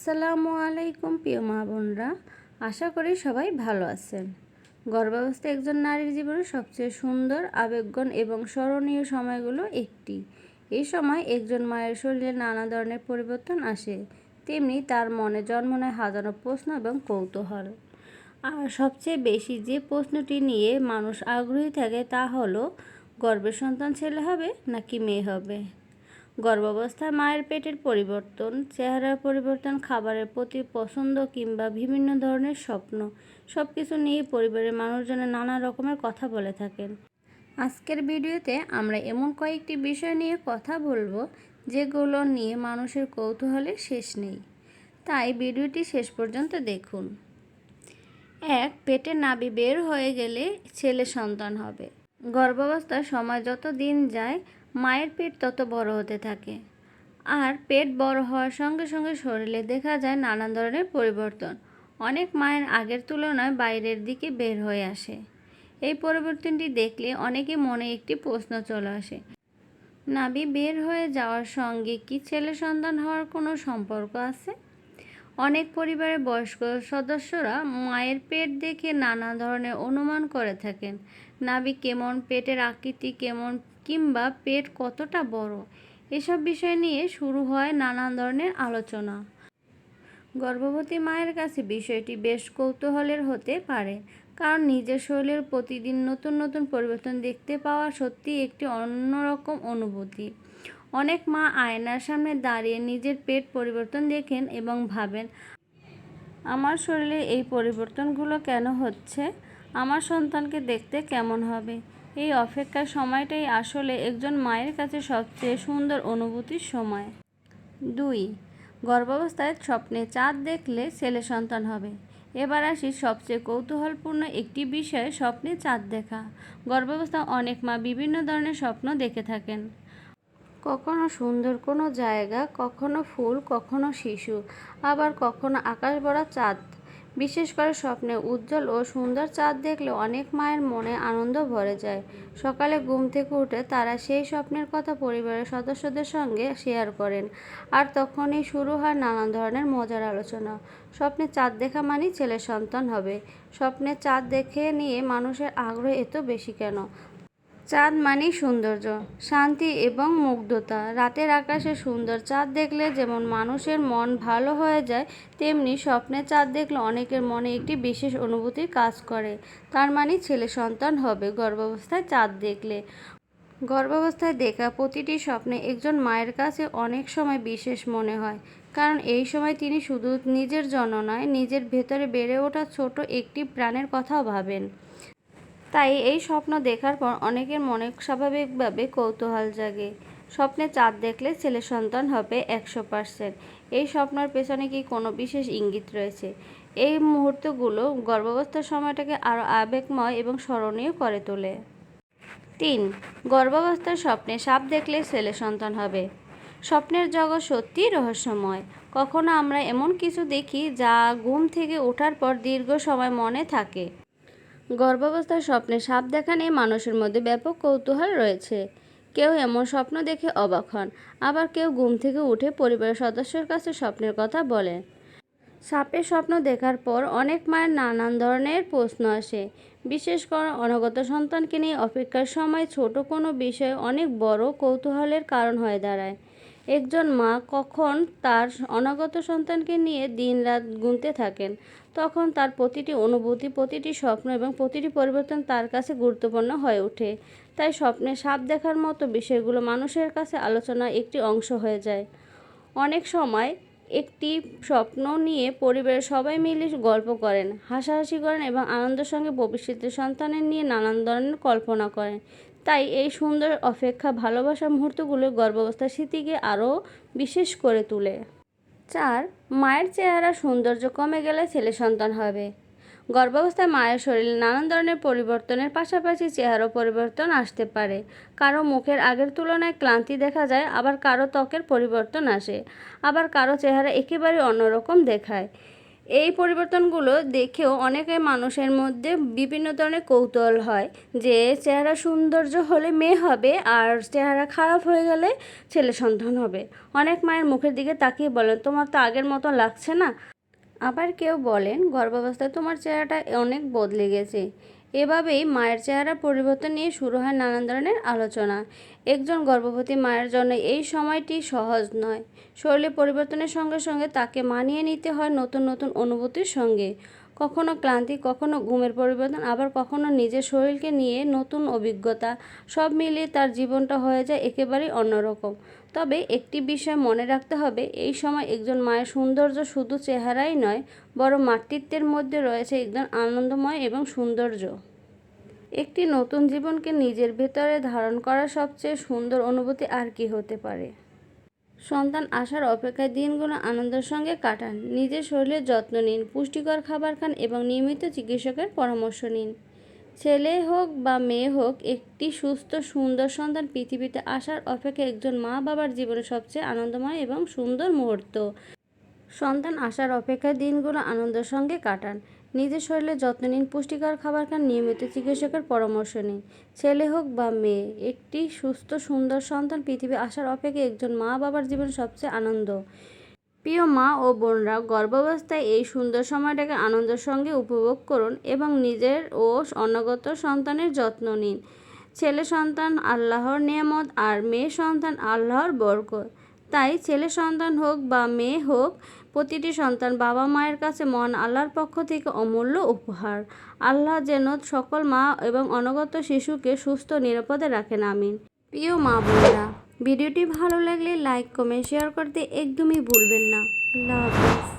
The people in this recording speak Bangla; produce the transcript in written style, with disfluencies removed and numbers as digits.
আসসালামু আলাইকুম প্রিয় মা বোনরা, আশা করি সবাই ভালো আছেন। গর্ভাবস্থা একজন নারীর জীবনে সবচেয়ে সুন্দর, আবেগঘন এবং স্মরণীয় সময়গুলো একটি। এই সময় একজন মায়ের শরীরে নানা ধরনের পরিবর্তন আসে, তেমনি তার মনে জন্ম নেয় হাজারো প্রশ্ন এবং কৌতূহল। আর সবচেয়ে বেশি যে প্রশ্নটি নিয়ে মানুষ আগ্রহী থাকে তা হলো, গর্ভের সন্তান ছেলে হবে নাকি মেয়ে হবে। গর্ভাবস্থায় মায়ের পেটের পরিবর্তন, চেহারার পরিবর্তন, খাবারের প্রতি পছন্দ কিংবা বিভিন্ন ধরনের স্বপ্ন, সব কিছু নিয়ে পরিবারের মানুষজনের নানা রকমের কথা বলে থাকেন। আজকের ভিডিওতে আমরা এমন কয়েকটি বিষয় নিয়ে কথা বলবো যেগুলো নিয়ে মানুষের কৌতূহলের শেষ নেই, তাই ভিডিওটি শেষ পর্যন্ত দেখুন। 1. পেটের নাভি বের হয়ে গেলে ছেলে সন্তান হবে। গর্ভাবস্থার সময় যত দিন যায় মায়ের পেট তত বড় হতে থাকে, আর পেট বড় হওয়ার সঙ্গে সঙ্গে শরীরে দেখা যায় নানান ধরনের পরিবর্তন। অনেক মায়ের আগের তুলনায় বাইরের দিকে বের হয়ে আসে। এই পরিবর্তনটি দেখলে অনেকে মনে একটি প্রশ্ন চলে আসে, নাভি বের হয়ে যাওয়ার সঙ্গে কি ছেলে সন্তান হওয়ার কোনো সম্পর্ক আছে? অনেক পরিবারের বয়স্ক সদস্যরা মায়ের পেট দেখে নানা ধরনের অনুমান করে থাকেন। নাভি কেমন, পেটের আকৃতি কেমন, কিংবা পেট কতটা বড়, এসব বিষয় নিয়ে শুরু হয় নানান ধরনের আলোচনা। গর্ভবতী মায়ের কাছে বিষয়টি বেশ কৌতূহলের হতে পারে, কারণ নিজের শরীরের প্রতিদিন নতুন নতুন পরিবর্তন দেখতে পাওয়া সত্যিই একটি অন্যরকম অনুভূতি। অনেক মা আয়নার সামনে দাঁড়িয়ে নিজের পেট পরিবর্তন দেখেন এবং ভাবেন, আমার শরীরে এই পরিবর্তনগুলো কেন হচ্ছে, আমার সন্তানকে দেখতে কেমন হবে। এই অপেক্ষার সময়টাই আসলে একজন মায়ের কাছে সবচেয়ে সুন্দর অনুভূতির সময়। 2. গর্ভাবস্থায় স্বপ্নে চাঁদ দেখলে ছেলে সন্তান হবে। এবার আসি সবচেয়ে কৌতূহলপূর্ণ একটি বিষয়, স্বপ্নে চাঁদ দেখা। গর্ভাবস্থায় অনেক মা বিভিন্ন ধরনের স্বপ্ন দেখে থাকেন। কখনো সুন্দর কোনো জায়গা, কখনো ফুল, কখনো শিশু, আবার কখনো আকাশ ভরা চাঁদ। বিশেষ করে স্বপ্নে উজ্জ্বল ও সুন্দর চাঁদ দেখলে অনেক মায়ের মনে আনন্দ ভরে যায়। সকালে ঘুম থেকে উঠে তারা সেই স্বপ্নের কথা পরিবারের সদস্যদের সঙ্গে শেয়ার করেন, আর তখনই শুরু হয় নানান ধরনের মজার আলোচনা। স্বপ্নে চাঁদ দেখা মানেই ছেলে সন্তান হবে। স্বপ্নে চাঁদ দেখে নিয়ে মানুষের আগ্রহ এত বেশি কেন? চাঁদ মানেই সৌন্দর্য, শান্তি এবং মুগ্ধতা। রাতের আকাশে সুন্দর চাঁদ দেখলে যেমন মানুষের মন ভালো হয়ে যায়, তেমনি স্বপ্নে চাঁদ দেখলে অনেকের মনে একটি বিশেষ অনুভূতি কাজ করে, তার মানে ছেলে সন্তান হবে গর্ভাবস্থায় চাঁদ দেখলে। গর্ভাবস্থায় দেখা প্রতিটি স্বপ্নে একজন মায়ের কাছে অনেক সময় বিশেষ মনে হয়, কারণ এই সময় তিনি শুধু নিজের জন্য নয়, নিজের ভেতরে বেড়ে ওঠা ছোট একটি প্রাণের কথাও ভাবেন। তাই এই স্বপ্ন দেখার পর অনেকের মনে স্বাভাবিকভাবে কৌতূহল জাগে, স্বপ্নে চাঁদ দেখলে ছেলে সন্তান হবে 100%। এই স্বপ্নের পেছনে কি কোনো বিশেষ ইঙ্গিত রয়েছে? এই মুহূর্তগুলো গর্ভাবস্থার সময়টাকে আরও আবেগময় এবং স্মরণীয় করে তোলে। 3. গর্ভাবস্থার স্বপ্নে সাপ দেখলে ছেলে সন্তান হবে। স্বপ্নের জগৎ সত্যিই রহস্যময়। কখনো আমরা এমন কিছু দেখি যা ঘুম থেকে ওঠার পর দীর্ঘ সময় মনে থাকে। গর্ভাবস্থার স্বপ্নে সাপ দেখা নিয়ে মানুষের মধ্যে ব্যাপক কৌতূহল রয়েছে। কেউ এমন স্বপ্ন দেখে অবাক হন, আবার কেউ ঘুম থেকে উঠে পরিবারের সদস্যের কাছে স্বপ্নের কথা বলেন। সাপের স্বপ্ন দেখার পর অনেক মায়ের নানান ধরনের প্রশ্ন আসে, বিশেষ করে অনাগত সন্তানকে নিয়ে অপেক্ষার সময় ছোট কোনো বিষয় অনেক বড় কৌতূহলের কারণ হয়ে দাঁড়ায়। একজন মা কখন তার অনাগত সন্তানকে নিয়ে দিনরাত গুনতে থাকেন, তখন তার প্রতিটি অনুভূতি, প্রতিটি স্বপ্ন এবং প্রতিটি পরিবর্তন তার কাছে গুরুত্বপূর্ণ হয়ে ওঠে। তাই স্বপ্নে সাপ দেখার মতো বিষয়গুলো মানুষের কাছে আলোচনার একটি অংশ হয়ে যায়। অনেক সময় একটি স্বপ্ন নিয়ে পরিবারের সবাই মিলে গল্প করেন, হাসাহাসি করেন এবং আনন্দের সঙ্গে ভবিষ্যতের সন্তানের নিয়ে নানান ধরনের কল্পনা করেন। তাই এই সুন্দর অপেক্ষা, ভালোবাসার মুহূর্তগুলো গর্ভাবস্থার স্মৃতিকে আরও বিশেষ করে তোলে। 4. মায়ের চেহারা সৌন্দর্য কমে গেলে ছেলে সন্তান হবে। গর্ভাবস্থায় মায়ের শরীরে নানান ধরনের পরিবর্তনের পাশাপাশি চেহারাও পরিবর্তন আসতে পারে। কারো মুখের আগের তুলনায় ক্লান্তি দেখা যায়, আবার কারো ত্বকের পরিবর্তন আসে, আবার কারো চেহারা একেবারে অন্যরকম দেখায়। এই পরিবর্তনগুলো দেখেও অনেকে মানুষের মধ্যে বিভিন্ন ধরনের কৌতূহল হয় যে চেহারা সৌন্দর্য হলে মেয়ে হবে আর চেহারা খারাপ হয়ে গেলে ছেলে সন্তান হবে। অনেক মায়ের মুখের দিকে তাকিয়ে বলেন, তোমার তো আগের মতো লাগছে না। আবার কেউ বলেন, গর্ভাবস্থায় তোমার চেহারাটা অনেক বদলে গেছে। এভাবেই মায়ের চেহারা পরিবর্তন নিয়ে শুরু হয় নানান ধরনের আলোচনা। একজন গর্ভবতী মায়ের জন্য এই সময়টি সহজ নয়। শরীরে পরিবর্তনের সঙ্গে সঙ্গে তাকে মানিয়ে নিতে হয় নতুন নতুন অনুভূতির সঙ্গে। কখনো ক্লান্তি, কখনো ঘুমের পরিবর্তন, আবার কখনো নিজের শরীরকে নিয়ে নতুন অভিজ্ঞতা। সব মিলিয়ে তার জীবনটা হয়ে যায় একেবারেই অন্যরকম। তবে একটি বিষয় মনে রাখতে হবে, এই সময় একজন মায়ের সৌন্দর্য শুধু চেহারাই নয়, বরং মাতৃত্বের মধ্যে রয়েছে একজন আনন্দময় এবং সৌন্দর্য। একটি নতুন জীবনকে নিজের ভেতরে ধারণ করার সবচেয়ে সুন্দর অনুভূতি আর কি হতে পারে। সন্তান আসার অপেক্ষায় দিনগুলো আনন্দের সঙ্গে কাটান। নিজের শরীরের যত্ন নিন, পুষ্টিকর খাবার খান এবং নিয়মিত চিকিৎসকের পরামর্শ নিন। ছেলে হোক বা মেয়ে হোক, একটি সুস্থ সুন্দর সন্তান পৃথিবীতে আসার অপেক্ষায় একজন মা বাবার জীবনে সবচেয়ে আনন্দময় এবং সুন্দর মুহূর্ত। সন্তান আসার অপেক্ষায় দিনগুলো আনন্দের সঙ্গে কাটান। নিজের শরীরের যত্ন নিন, পুষ্টিকর খাবার খান, নিয়মিত চিকিৎসকের পরামর্শ নিন। ছেলে হোক বা মেয়ে, একটি সুস্থ সুন্দর সন্তান পৃথিবী আসার অপেক্ষায় একজন মা বাবার জীবনে সবচেয়ে আনন্দ। প্রিয় মা ও বোনরা, গর্ভাবস্থায় এই সুন্দর সময়টাকে আনন্দের সঙ্গে উপভোগ করুন এবং নিজের ও অনাগত সন্তানের যত্ন নিন। ছেলে সন্তান আল্লাহর নেয়ামত আর মেয়ে সন্তান আল্লাহর বরকত। তাই ছেলে সন্তান হোক বা মেয়ে হোক, প্রতিটি সন্তান বাবা মায়ের কাছে মহান আল্লাহর পক্ষ থেকে অমূল্য উপহার। আল্লাহ যেন সকল মা এবং অনাগত শিশুকে সুস্থ নিরাপদে রাখেন, আমিন। প্রিয় মা বোনেরা, ভিডিওটি ভালো লাগলে লাইক কমেন্ট শেয়ার করতে একদমই ভুলবেন না। আল্লাহ হাফেজ।